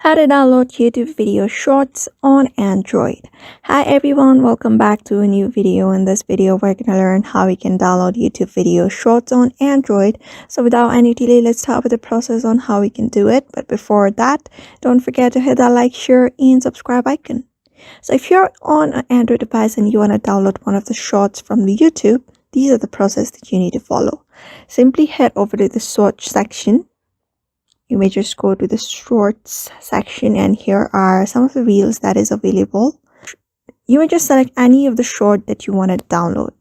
How to download YouTube video shorts on Android. Hi everyone, welcome back to a new video. In this video we're going to learn how we can download YouTube video shorts on Android. So without any delay, let's start with the process on how we can do it. But before that, don't forget to hit that like, share and subscribe icon. So if you're on an Android device and you want to download one of the shorts from the YouTube, these are the process that you need to follow. Simply head over to the search section. You may just go to the shorts section, and here are some of the reels that is available. You may just select any of the short that you want to download.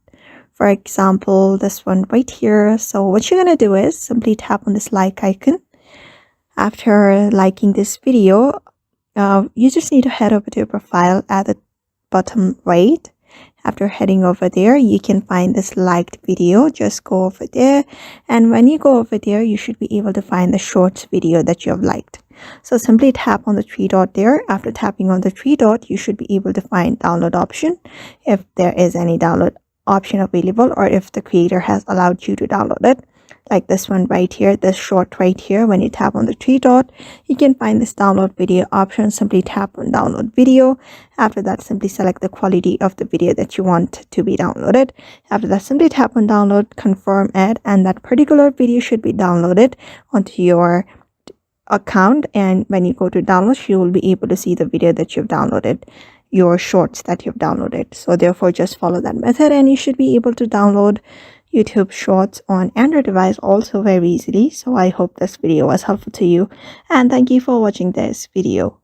For example, this one right here. So what you're going to do is simply tap on this like icon. After liking this video, you just need to head over to your profile at the bottom right. After heading over there, you can find this liked video. Just go over there, and when you go over there, you should be able to find the shorts video that you have liked. So simply tap on the three dot there. After tapping on the three dot, you should be able to find download option, if there is any download option available, or if the creator has allowed you to download it. Like this one right here, this short right here. When you tap on the three dot, you can find this download video option. Simply tap on download video. After that, simply select the quality of the video that you want to be downloaded. After that, simply tap on download, confirm it, and that particular video should be downloaded onto your account. And when you go to download, you will be able to see the video that you've downloaded, your shorts that you've downloaded. So therefore, just follow that method and you should be able to download YouTube shorts on Android device also very easily. So I hope this video was helpful to you, and thank you for watching this video.